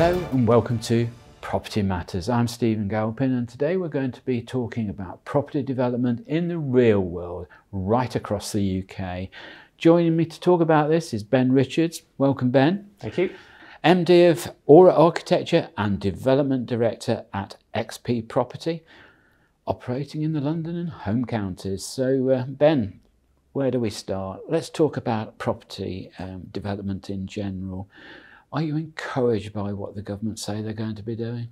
Hello and welcome to Property Matters. I'm Stephen Galpin, and today we're going to be talking about property development in the real world right across the UK. Joining me to talk about this is Ben Richards. Welcome, Ben. Thank you. MD of Aura Architecture and Development Director at XP Property, operating in the London and home counties. So Ben, where do we start? Let's talk about property development in general. Are you encouraged by what the government say they're going to be doing?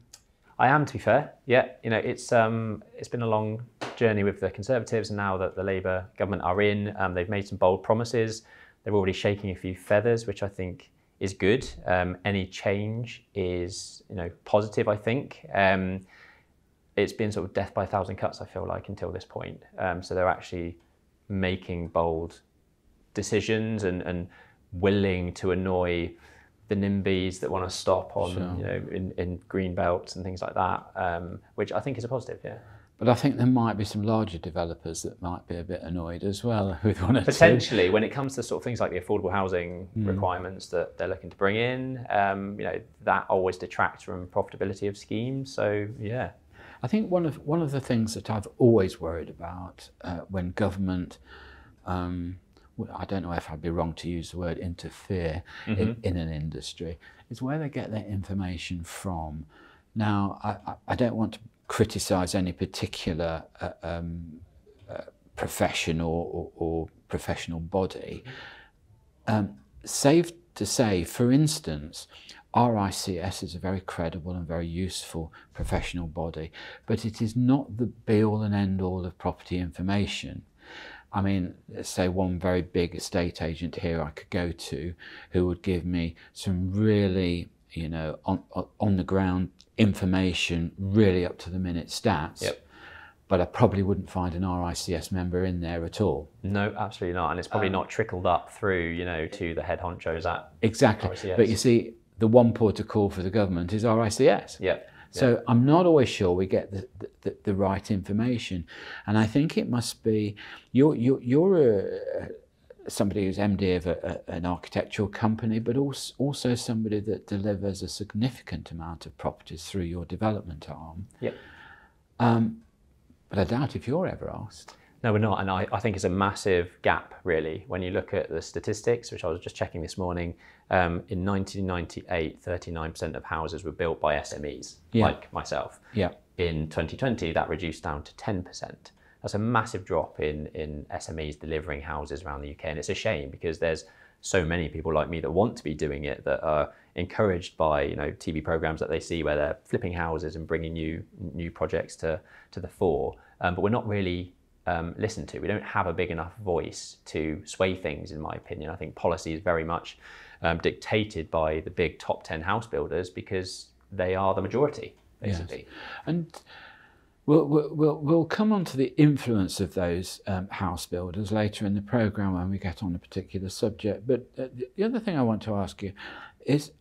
I am, to be fair. Yeah, you know, it's been a long journey with the Conservatives, and now that the Labour government are in, they've made some bold promises. They're already shaking a few feathers, which I think is good. Any change is, positive, I think. It's been sort of death by a thousand cuts, I feel like, until this point. So they're actually making bold decisions and willing to annoy the NIMBYs that want to stop on, in green belts and things like that, which I think is a positive, yeah. But I think there might be some larger developers that might be a bit annoyed as well with one or two. Potentially, when it comes to sort of things like the affordable housing requirements that they're looking to bring in, that always detracts from profitability of schemes. So yeah, I think one of the things that I've always worried about when government, I don't know if I'd be wrong to use the word interfere in an industry, is where they get their information from. Now, I don't want to criticise any particular profession or professional body. Safe to say, for instance, RICS is a very credible and very useful professional body, but it is not the be-all and end-all of property information. I mean, let's say one very big estate agent here I could go to who would give me some really, on the ground information, really up to the minute stats. Yep. But I probably wouldn't find an RICS member in there at all. No, absolutely not. And it's probably not trickled up through, to the head honchos at Exactly. RICS. But you see, the one port of call for the government is RICS. Yep. So I'm not always sure we get the right information, and I think it must be you're somebody who's MD of an architectural company, but also somebody that delivers a significant amount of properties through your development arm. Yep. But I doubt if you're ever asked. No, we're not, and I think it's a massive gap, really, when you look at the statistics, which I was just checking this morning. In 1998, 39% of houses were built by SMEs, like myself. Yeah. In 2020, that reduced down to 10%. That's a massive drop in SMEs delivering houses around the UK, and it's a shame because there's so many people like me that want to be doing it, that are encouraged by TV programs that they see where they're flipping houses and bringing new projects to the fore. But we're not really listened to. We don't have a big enough voice to sway things, in my opinion. I think policy is very much dictated by the big top 10 house builders because they are the majority, basically. Yes. And we'll come on to the influence of those house builders later in the programme when we get on a particular subject. But the other thing I want to ask you is,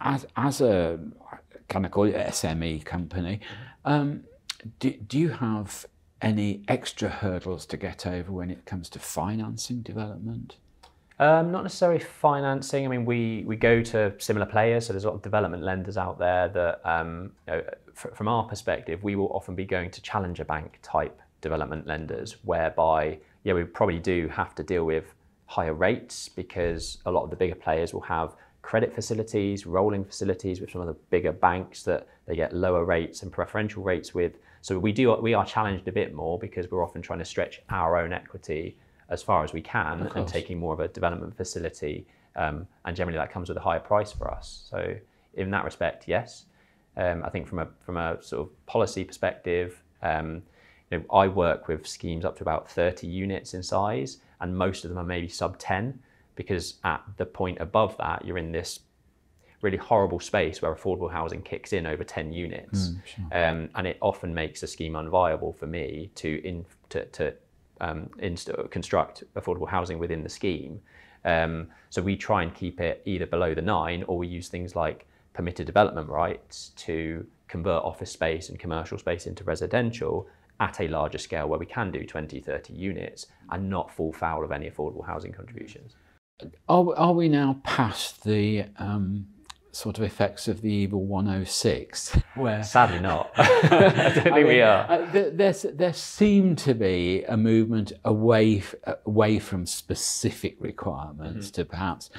as a kind of call it SME company, do you have any extra hurdles to get over when it comes to financing development? Not necessarily financing. I mean, we go to similar players, so there's a lot of development lenders out there that, from our perspective, we will often be going to challenger bank type development lenders, whereby, we probably do have to deal with higher rates because a lot of the bigger players will have credit facilities, rolling facilities with some of the bigger banks that they get lower rates and preferential rates with. So we are challenged a bit more because we're often trying to stretch our own equity as far as we can and taking more of a development facility, and generally that comes with a higher price for us. So in that respect, yes. I think from a sort of policy perspective, I work with schemes up to about 30 units in size, and most of them are maybe sub 10, because at the point above that, you're in this really horrible space where affordable housing kicks in over 10 units. Sure. And it often makes a scheme unviable for me to construct affordable housing within the scheme. So we try and keep it either below the 9, or we use things like permitted development rights to convert office space and commercial space into residential at a larger scale, where we can do 20, 30 units and not fall foul of any affordable housing contributions. Are we now past the sort of effects of the evil 106? Where Sadly not. I don't think we are. There seemed to be a movement away from specific requirements to perhaps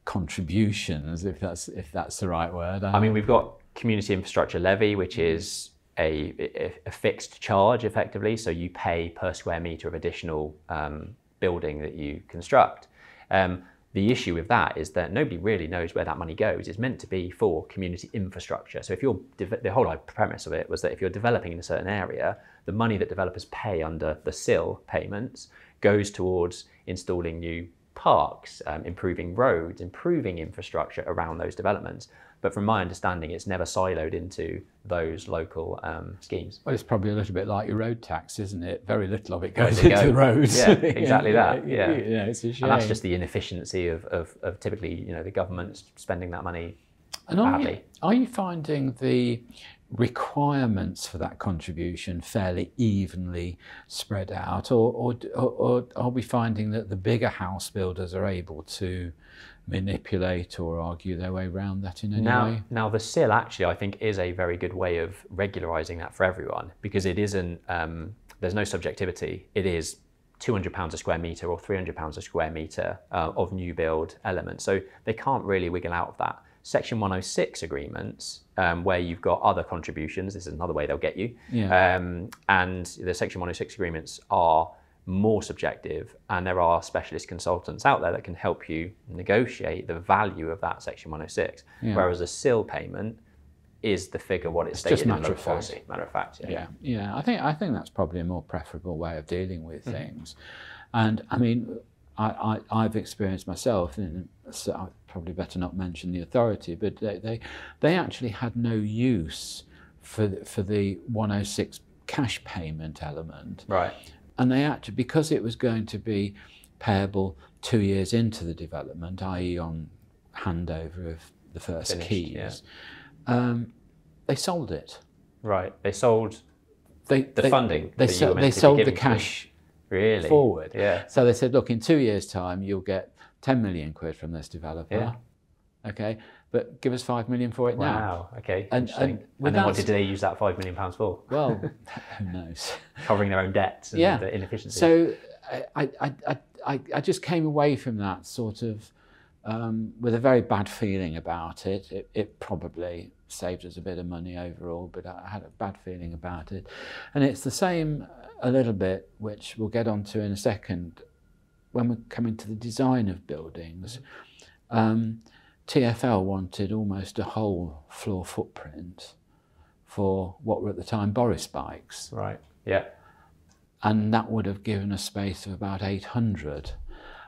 contributions, if that's the right word. I mean, we've got community infrastructure levy, which is a fixed charge effectively. So you pay per square metre of additional building that you construct. The issue with that is that nobody really knows where that money goes. It's meant to be for community infrastructure. So if the whole premise of it was that if you're developing in a certain area, the money that developers pay under the SIL payments goes towards installing new parks, improving roads, improving infrastructure around those developments. But from my understanding, it's never siloed into those local schemes. Well, it's probably a little bit like your road tax, isn't it? Very little of it goes into the roads. Yeah, exactly that. Yeah, it's a shame. And that's just the inefficiency of typically, the government spending that money and badly. Are you finding the requirements for that contribution fairly evenly spread out, or are we finding that the bigger house builders are able to manipulate or argue their way around that in any way? Now the SIL actually, I think, is a very good way of regularising that for everyone, because it isn't, there's no subjectivity. It is £200 a square metre or £300 a square metre of new build elements. So they can't really wiggle out of that. Section 106 agreements, where you've got other contributions, this is another way they'll get you. Yeah. And the Section 106 agreements are more subjective, and there are specialist consultants out there that can help you negotiate the value of that Section 106. Yeah. Whereas a SIL payment is the figure what it's stated just in the matter local of fact. policy. Matter of fact, Yeah. I think that's probably a more preferable way of dealing with things. And I mean, I've experienced myself, and so I probably better not mention the authority, but they actually had no use for the 106 cash payment element. Right. And they actually, because it was going to be payable 2 years into the development, i.e. on handover of the first keys, they sold it. Right. They sold the funding. They sold the cash really forward. Yeah. So they said, look, in 2 years' time, you'll get 10 million quid from this developer. Yeah. Okay, but give us 5 million for it now. Wow. Okay. And then what did they use that £5 million for? Well, who knows? Covering their own debts and the inefficiencies. So I just came away from that sort of with a very bad feeling about it. It probably saved us a bit of money overall, but I had a bad feeling about it. And it's the same a little bit, which we'll get onto in a second, when we're coming to the design of buildings. TfL wanted almost a whole floor footprint for what were at the time Boris bikes. Right, yeah. And that would have given a space of about 800.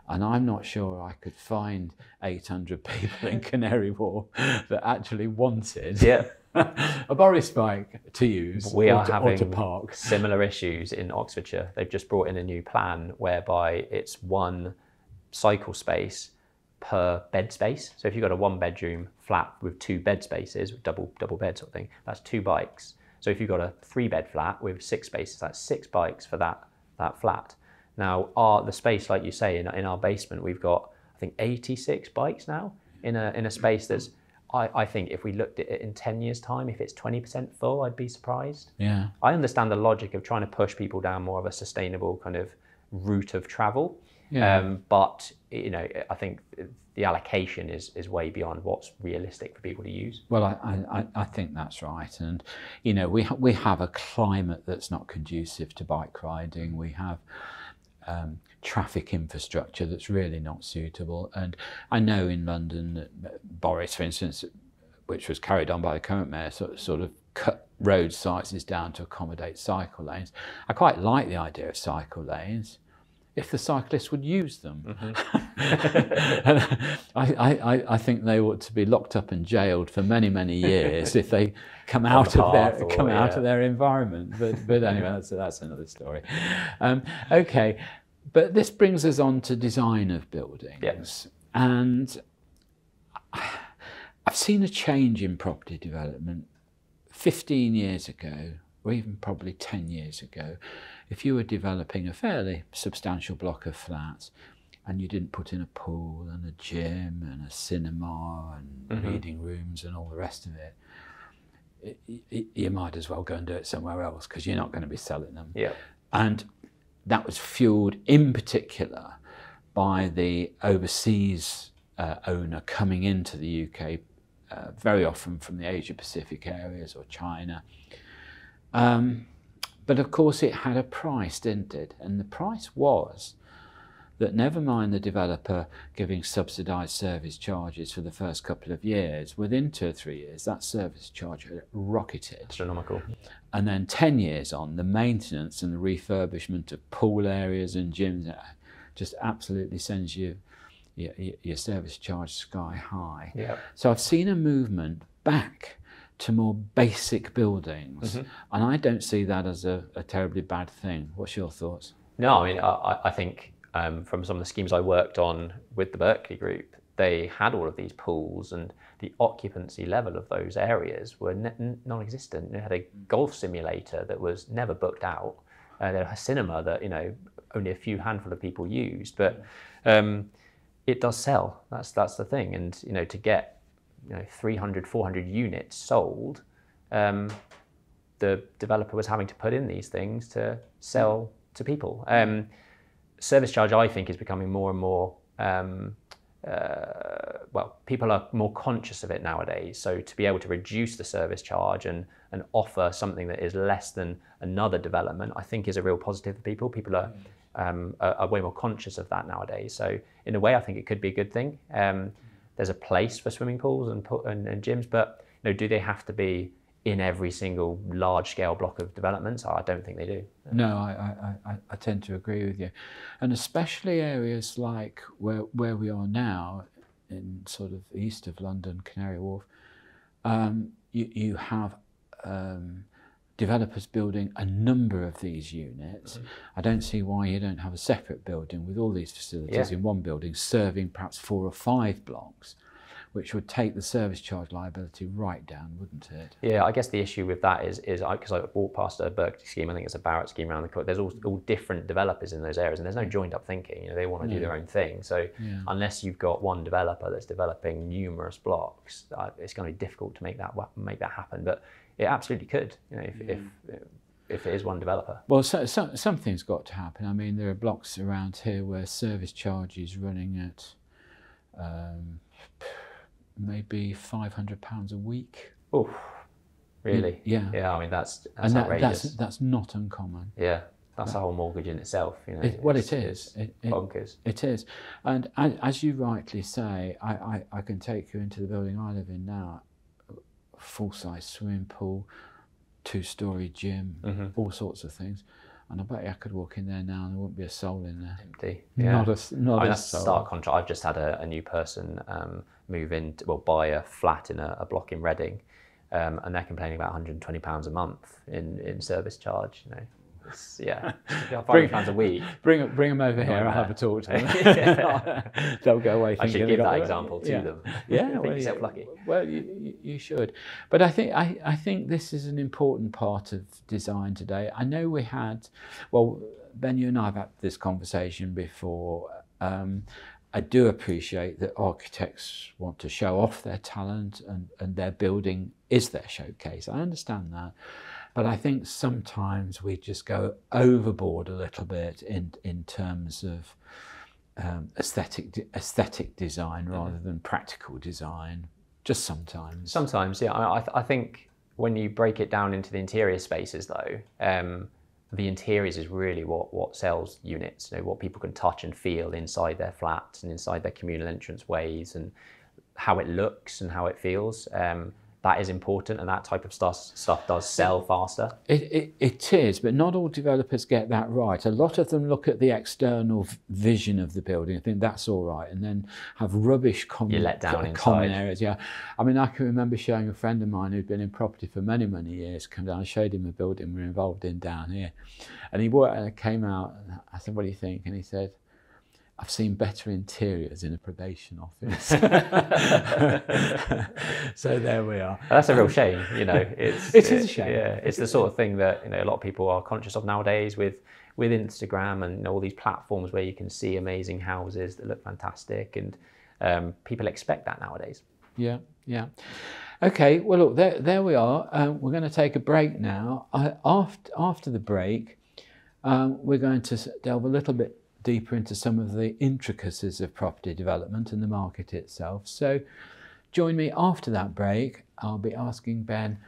And I'm not sure I could find 800 people in Canary Wharf that actually wanted a Boris bike to use or to park. Similar issues in Oxfordshire. They've just brought in a new plan whereby it's one cycle space per bed space. So if you've got a 1-bedroom flat with 2 bed spaces, double bed sort of thing, that's 2 bikes. So if you've got a 3-bed flat with 6 spaces, that's 6 bikes for that flat. Now, the space, like you say, in our basement, we've got, I think, 86 bikes now in a space that's, I think if we looked at it in 10 years' time, if it's 20% full, I'd be surprised. Yeah. I understand the logic of trying to push people down more of a sustainable kind of route of travel. Yeah. But, I think the allocation is way beyond what's realistic for people to use. Well, I think that's right. And, we have a climate that's not conducive to bike riding. We have traffic infrastructure that's really not suitable. And I know in London that Boris, for instance, which was carried on by the current mayor, sort of cut road sizes down to accommodate cycle lanes. I quite like the idea of cycle lanes if the cyclists would use them. I think they ought to be locked up and jailed for many, many years if they come out of their environment. But anyway, that's another story. Okay, but this brings us on to design of buildings. Yes. And I've seen a change in property development 15 years ago, or even probably 10 years ago. If you were developing a fairly substantial block of flats, and you didn't put in a pool and a gym and a cinema and reading rooms and all the rest of it, you might as well go and do it somewhere else, because you're not going to be selling them. Yeah. And that was fueled in particular by the overseas owner coming into the UK, very often from the Asia Pacific areas or China. But of course it had a price, didn't it? And the price was that, never mind the developer giving subsidised service charges for the first couple of years, within 2 or 3 years that service charge had rocketed. Astronomical. And then 10 years on, the maintenance and the refurbishment of pool areas and gyms just absolutely sends your service charge sky high. Yeah. So I've seen a movement back to more basic buildings, and I don't see that as a terribly bad thing. What's your thoughts? No, I mean, I think from some of the schemes I worked on with the Berkeley Group, they had all of these pools, and the occupancy level of those areas were non-existent. They had a golf simulator that was never booked out. They had a cinema that, you know, only a few handful of people used, but it does sell. That's the thing. And, you know, to get, you know, 300, 400 units sold, the developer was having to put in these things to sell to people. Service charge, I think, is becoming more and more, well, people are more conscious of it nowadays. So to be able to reduce the service charge and offer something that is less than another development, I think is a real positive for people. People are way more conscious of that nowadays. So in a way, I think it could be a good thing. There's a place for swimming pools and gyms, but, you know, do they have to be in every single large-scale block of developments? I don't think they do. No, I tend to agree with you. And especially areas like where we are now, in sort of east of London, Canary Wharf, you have developers building a number of these units. I don't see why you don't have a separate building with all these facilities in one building, serving perhaps 4 or 5 blocks, which would take the service charge liability right down, wouldn't it? Yeah, I guess the issue with that is because I walked past a Berkeley scheme, I think it's a Barratt scheme around the corner, there's all different developers in those areas, and there's no joined up thinking. You know, they want to do their own thing. So unless you've got one developer that's developing numerous blocks, it's going to be difficult to make that happen. But it absolutely could, you know, if it is one developer. Well, something's got to happen. I mean, there are blocks around here where service charge is running at maybe £500 a week. Oh, really? Yeah. Yeah, I mean, that's outrageous. That's not uncommon. Yeah, that's a whole mortgage in itself. You know, it is. Bonkers. It is. And as you rightly say, I can take you into the building I live in now, full-size swimming pool, 2-storey gym, all sorts of things. And I bet you I could walk in there now and there wouldn't be a soul in there. Empty. Yeah. Not a soul. That's a stark contrast. I've just had a new person move in, buy a flat in a block in Reading, and they're complaining about £120 a month in service charge. You know, it's, £500 a week. Bring them over here. I'll have a talk to them. They'll go away. I should give that example to them. Yeah, Make yourself lucky. Well, you should. But I think this is an important part of design today. I know we had, well, Ben, you and I have had this conversation before. I do appreciate that architects want to show off their talent, and their building is their showcase. I understand that. But I think sometimes we just go overboard a little bit in terms of aesthetic design rather than practical design, just sometimes. Sometimes, yeah. I think when you break it down into the interior spaces, though, the interiors is really what sells units. You know, what people can touch and feel inside their flats and inside their communal entrance ways, and how it looks and how it feels. That is important, and that type of stuff does sell faster. It is, but not all developers get that right. A lot of them look at the external vision of the building and think that's all right, and then have rubbish common areas. Yeah, I mean, I can remember showing a friend of mine who'd been in property for many years come down. I showed him a building we're involved in down here, and he came out. And I said, "What do you think?" And he said, "I've seen better interiors in a probation office." So there we are. That's a real shame, you know. It is a shame. Yeah, it's the sort of thing that, you know, a lot of people are conscious of nowadays with with Instagram and all these platforms where you can see amazing houses that look fantastic, and people expect that nowadays. Yeah, yeah. Okay, well, look, there we are. We're going to take a break now. After the break, we're going to delve a little bit deeper into some of the intricacies of property development and the market itself. So join me after that break. I'll be asking Ben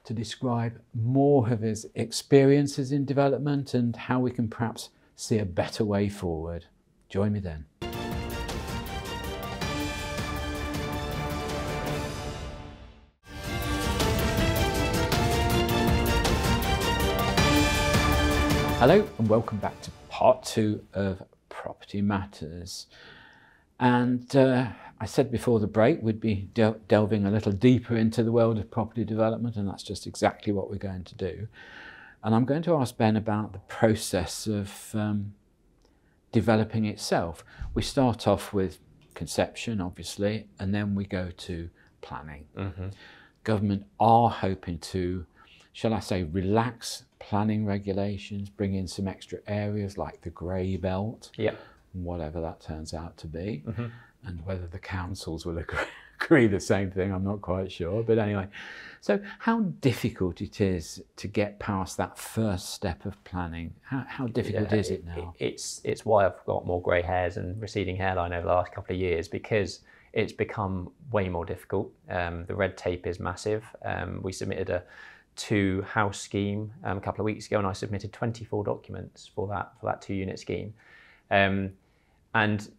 to describe more of his experiences in development and how we can perhaps see a better way forward. Join me then. Hello and welcome back to part 2 of Property Matters. And I said before the break we'd be delving a little deeper into the world of property development, and that's just exactly what we're going to do. And I'm going to ask Ben about the process of developing itself. We start off with conception, obviously, and then we go to planning. Government are hoping to, shall I say, relax planning regulations, bring in some extra areas like the grey belt, whatever that turns out to be. And whether the councils will agree the same thing, I'm not quite sure. But anyway, so how difficult it is to get past that first step of planning? How difficult is it now? It's why I've got more grey hairs and receding hairline over the last couple of years, because it's become way more difficult. The red tape is massive. We submitted a 2-house scheme a couple of weeks ago, and I submitted 24 documents for that 2-unit scheme. And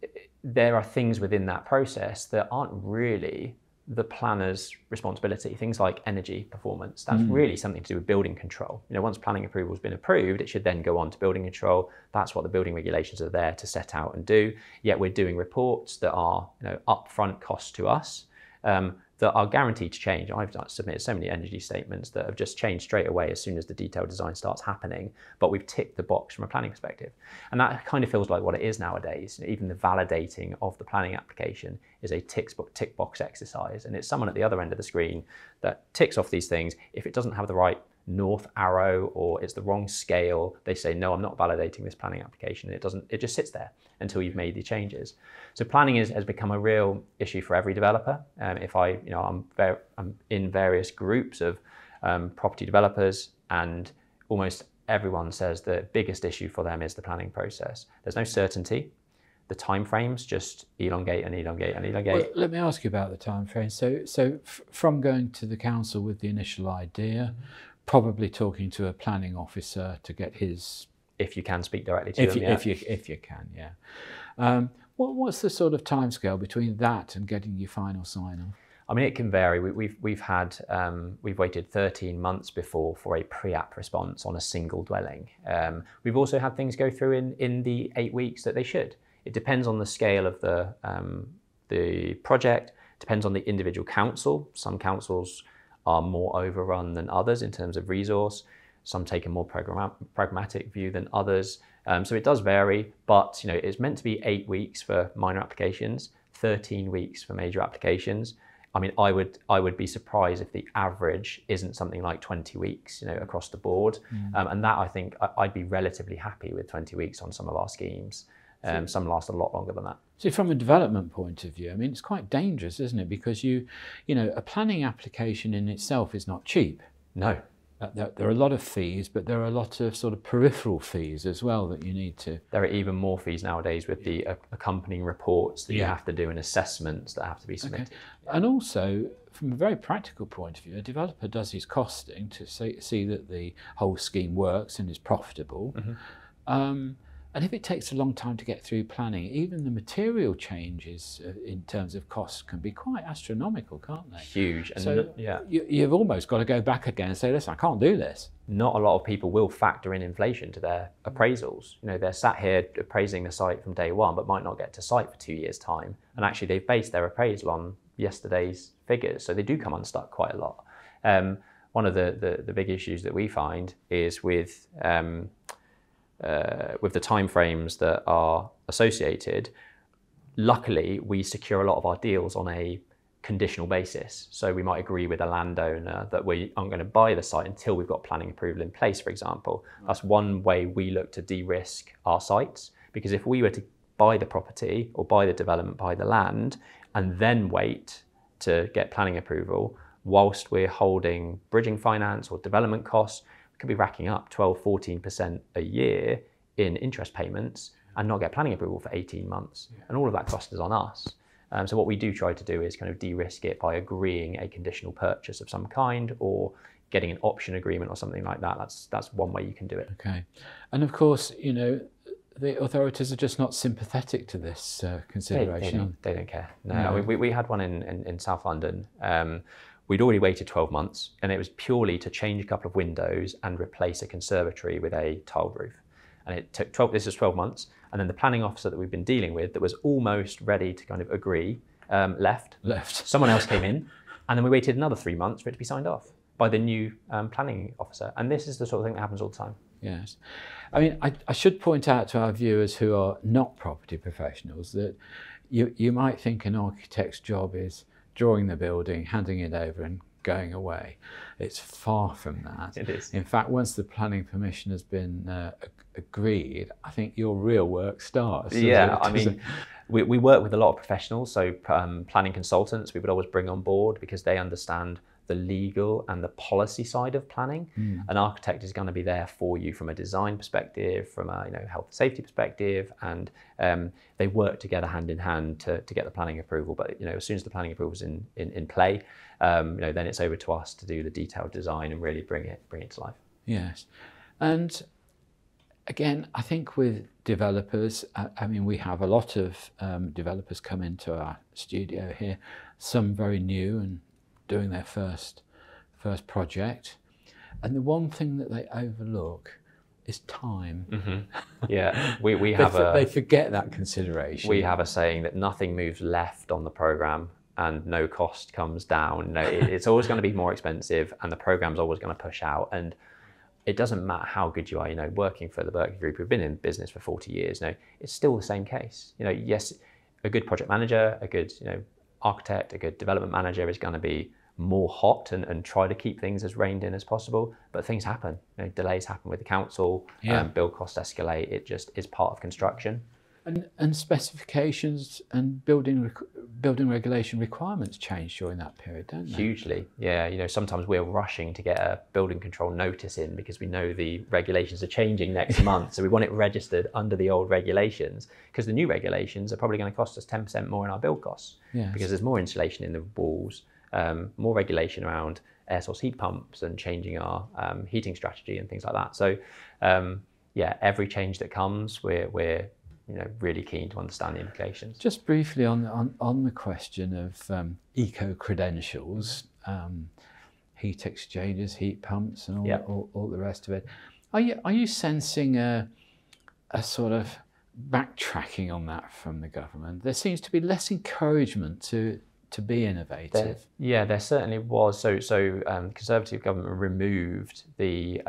there are things within that process that aren't really the planner's responsibility. Things like energy performance, that's really something to do with building control. You know, once planning approval has been approved, it should then go on to building control. That's what the building regulations are there to set out and do. Yet we're doing reports that are, you know, upfront costs to us, that are guaranteed to change. I've submitted so many energy statements that have just changed straight away as soon as the detailed design starts happening, but we've ticked the box from a planning perspective. And that kind of feels like what it is nowadays. Even the validating of the planning application is a tick box exercise, and it's someone at the other end of the screen that ticks off these things. If it doesn't have the right north arrow or it's the wrong scale, they say, no, I'm not validating this planning application. It just sits there until you've made the changes. So planning has become a real issue for every developer. I'm in various groups of property developers, and almost everyone says the biggest issue for them is the planning process. There's no certainty. The timeframes just elongate and elongate and elongate. Well, let me ask you about the timeframe. So from going to the council with the initial idea, probably talking to a planning officer to get his... If you can speak directly to them, If you can, yeah. What's the sort of timescale between that and getting your final sign-off? I mean, it can vary. We've waited 13 months before for a pre-app response on a single dwelling. We've also had things go through in the 8 weeks that they should. It depends on the scale of the project, depends on the individual council. Some councils are more overrun than others in terms of resource. Some take a more pragmatic view than others. So it does vary, but it's meant to be 8 weeks for minor applications, 13 weeks for major applications. I mean, I would be surprised if the average isn't something like 20 weeks, across the board. And that, I think, I'd be relatively happy with 20 weeks on some of our schemes. Some last a lot longer than that. So from a development point of view, I mean, it's quite dangerous, isn't it? Because a planning application in itself is not cheap. No. There are a lot of fees, but there are a lot of sort of peripheral fees as well that you need to... There are even more fees nowadays with the accompanying reports that you have to do and assessments that have to be submitted. Okay. And also, from a very practical point of view, a developer does his costing to see that the whole scheme works and is profitable. And if it takes a long time to get through planning, even the material changes in terms of costs can be quite astronomical, can't they? Huge. And so you've almost got to go back again and say, listen, I can't do this. Not a lot of people will factor in inflation to their appraisals. They're sat here appraising the site from day one, but might not get to site for 2 years' time. And actually they've based their appraisal on yesterday's figures. So they do come unstuck quite a lot. One of the big issues that we find is with the timeframes that are associated. Luckily, we secure a lot of our deals on a conditional basis. So we might agree with a landowner that we aren't going to buy the site until we've got planning approval in place, for example. That's one way we look to de-risk our sites, because if we were to buy the property or buy the development, buy the land, and then wait to get planning approval, whilst we're holding bridging finance or development costs, we could be racking up 12, 14% a year in interest payments and not get planning approval for 18 months. And all of that cost is on us. So what we do try to do is kind of de-risk it by agreeing a conditional purchase of some kind or getting an option agreement or something like that. That's one way you can do it. Okay. And of course, you know, the authorities are just not sympathetic to this consideration. They don't care. No. We had one in South London. We'd already waited 12 months, and it was purely to change a couple of windows and replace a conservatory with a tiled roof. And it took 12 months. And then the planning officer that we've been dealing with that was almost ready to kind of agree, left. Someone else came in, and then we waited another 3 months for it to be signed off by the new planning officer. And this is the sort of thing that happens all the time. Yes. I mean, I should point out to our viewers who are not property professionals that you might think an architect's job is drawing the building, handing it over and going away. It's far from that. It is. In fact, once the planning permission has been agreed, I think your real work starts. Yeah, I mean, we work with a lot of professionals, so planning consultants we would always bring on board because they understand the legal and the policy side of planning. An architect is going to be there for you from a design perspective, from a health and safety perspective, and they work together hand in hand to get the planning approval. But as soon as the planning approval is in play, then it's over to us to do the detailed design and really bring it to life. Yes, and again, I think with developers, I mean, we have a lot of developers come into our studio here, some very new and doing their first project, and the one thing that they overlook is time. Yeah, we have they forget that consideration. We have a saying that nothing moves left on the program and no cost comes down. It's always going to be more expensive, and the program's always going to push out. And it doesn't matter how good you are. Working for the Berkeley Group, we've been in business for 40 years. It's still the same case. Yes, a good project manager, a good architect, a good development manager is going to be more hot and try to keep things as reined in as possible, but things happen. Delays happen with the council. Build costs escalate. It just is part of construction. And specifications and building regulation requirements change during that period, don't they? Hugely, yeah. Sometimes we're rushing to get a building control notice in because we know the regulations are changing next month, so we want it registered under the old regulations, because the new regulations are probably going to cost us 10% more in our build costs. Yes. Because there's more insulation in the walls, more regulation around air source heat pumps and changing our heating strategy and things like that. So every change that comes, we're really keen to understand the implications. Just briefly on the question of eco credentials, heat exchangers, heat pumps, and all the rest of it. Are you sensing a sort of backtracking on that from the government? There seems to be less encouragement to be innovative. There certainly was. So Conservative government removed the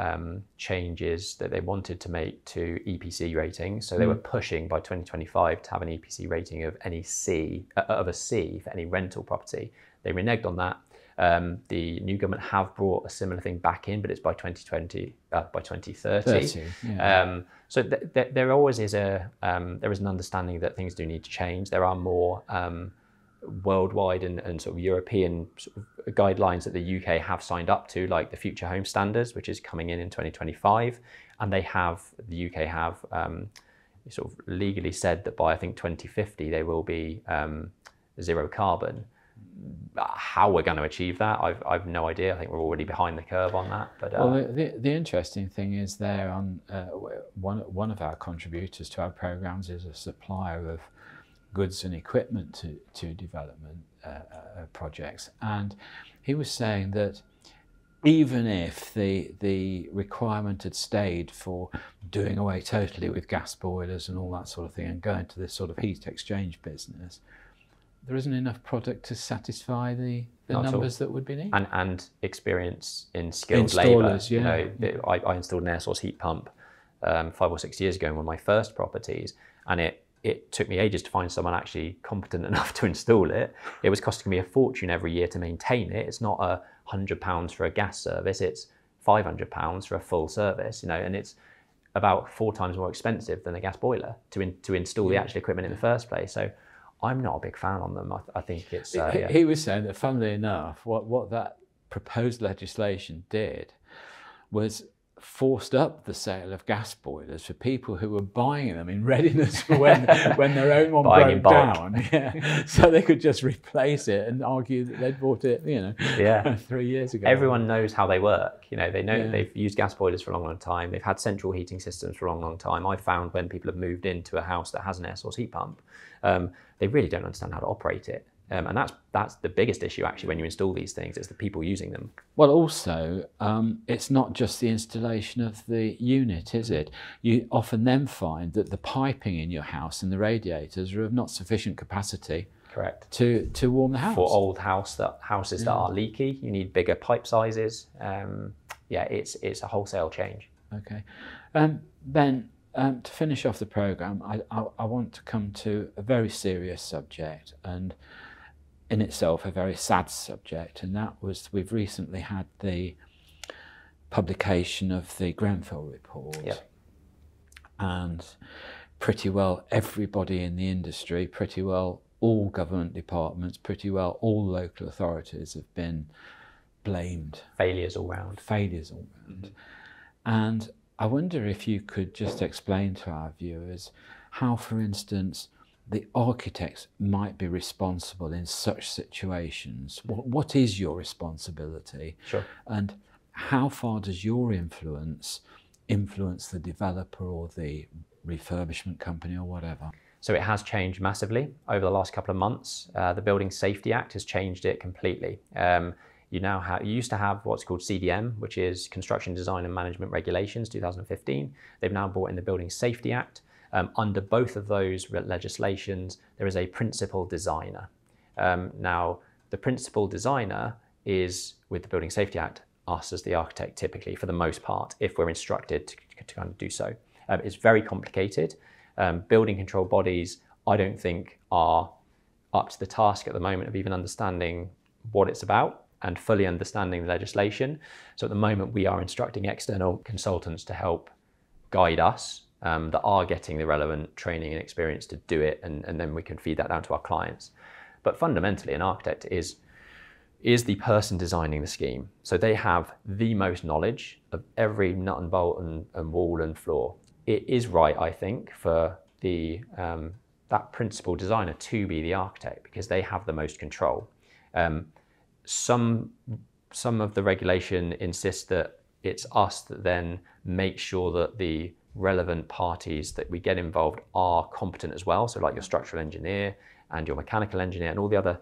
changes that they wanted to make to EPC ratings. So they were pushing by 2025 to have an EPC rating of any C, of a C for any rental property. They reneged on that. The new government have brought a similar thing back in, but it's by 2030. So there always is there is an understanding that things do need to change. There are more worldwide and sort of European sort of guidelines that the UK have signed up to, like the Future Home Standards, which is coming in 2025, and the UK have sort of legally said that by I think 2050 they will be zero carbon. How we're going to achieve that, I've no idea. I think we're already behind the curve on that. But well, the interesting thing is there on one of our contributors to our programs is a supplier of goods and equipment to development projects, and he was saying that even if the requirement had stayed for doing away totally with gas boilers and all that sort of thing and going to this sort of heat exchange business, there isn't enough product to satisfy the numbers that would be needed. And experience in skilled labour. I installed an air source heat pump 5 or 6 years ago in one of my first properties, and it it took me ages to find someone actually competent enough to install it. It was costing me a fortune every year to maintain it. It's not £100 for a gas service, it's £500 for a full service, and it's about 4 times more expensive than a gas boiler to install the actual equipment in the first place. So I'm not a big fan on them. I think it's... He was saying that, funnily enough, what that proposed legislation did was forced up the sale of gas boilers for people who were buying them in readiness for when their own one broke down. Yeah. So they could just replace it and argue that they'd bought it, 3 years ago. Everyone knows how they work. They know they've used gas boilers for a long, long time. They've had central heating systems for a long, long time. I've found when people have moved into a house that has an air source heat pump, they really don't understand how to operate it. And that's the biggest issue, actually, when you install these things. It's the people using them. Well, also, it's not just the installation of the unit, is it? You often then find that the piping in your house and the radiators are of not sufficient capacity. Correct. To warm the house. For old houses that are leaky, you need bigger pipe sizes. It's a wholesale change. Okay. Ben, to finish off the programme, I want to come to a very serious subject, and in itself a very sad subject, and that was, we've recently had the publication of the Grenfell report. Yep. And pretty well everybody in the industry, pretty well all government departments, pretty well all local authorities have been blamed. Failures all round. Failures all round. And I wonder if you could just explain to our viewers how, for instance, the architects might be responsible in such situations. What is your responsibility? Sure. And how far does your influence the developer or the refurbishment company or whatever? So it has changed massively over the last couple of months. The Building Safety Act has changed it completely. You used to have what's called CDM, which is Construction Design and Management Regulations, 2015. They've now brought in the Building Safety Act. Under both of those legislations, there is a principal designer. Now, the principal designer is, with the Building Safety Act, us as the architect typically, for the most part, if we're instructed to kind of do so. It's very complicated. Building control bodies, I don't think, are up to the task at the moment of even understanding what it's about and fully understanding the legislation. So at the moment, we are instructing external consultants to help guide us that are getting the relevant training and experience to do it, and then we can feed that down to our clients. But fundamentally, an architect is the person designing the scheme. So they have the most knowledge of every nut and bolt and wall and floor. It is right, I think, for that principal designer to be the architect because they have the most control. Some of the regulation insists that it's us that then make sure that the relevant parties that we get involved are competent as well. So like your structural engineer and your mechanical engineer and all the other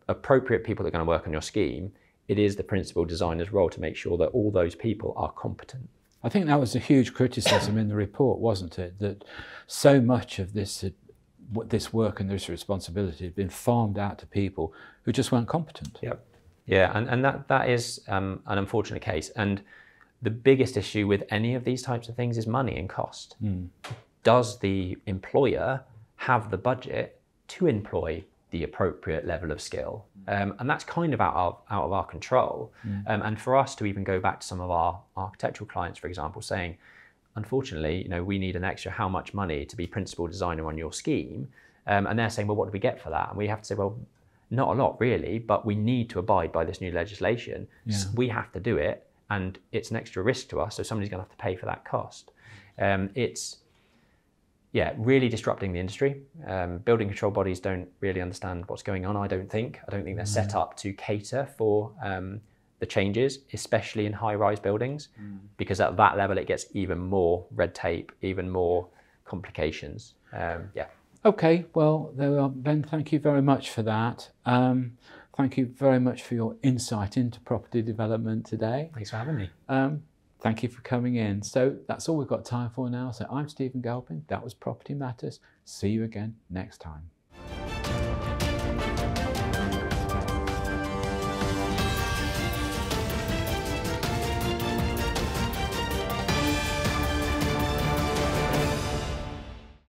appropriate people that are going to work on your scheme, it is the principal designer's role to make sure that all those people are competent. I think that was a huge criticism in the report, wasn't it? That so much of this work and this responsibility had been farmed out to people who just weren't competent. Yep. Yeah, and that is an unfortunate case. And the biggest issue with any of these types of things is money and cost. Does the employer have the budget to employ the appropriate level of skill? And that's kind of out of our control. And for us to even go back to some of our architectural clients, for example, saying, unfortunately, we need an extra how much money to be principal designer on your scheme? And they're saying, well, what do we get for that? And we have to say, well, not a lot really, but we need to abide by this new legislation. Yeah. So we have to do it, and it's an extra risk to us, so somebody's going to have to pay for that cost. It's really disrupting the industry. Building control bodies don't really understand what's going on, I don't think. They're set up to cater for the changes, especially in high-rise buildings, because at that level it gets even more red tape, even more complications. Okay, well, there we are. Ben, thank you very much for that. Thank you very much for your insight into property development today. Thanks for having me. Thank you for coming in. So that's all we've got time for now. So I'm Stephen Galpin. That was Property Matters. See you again next time.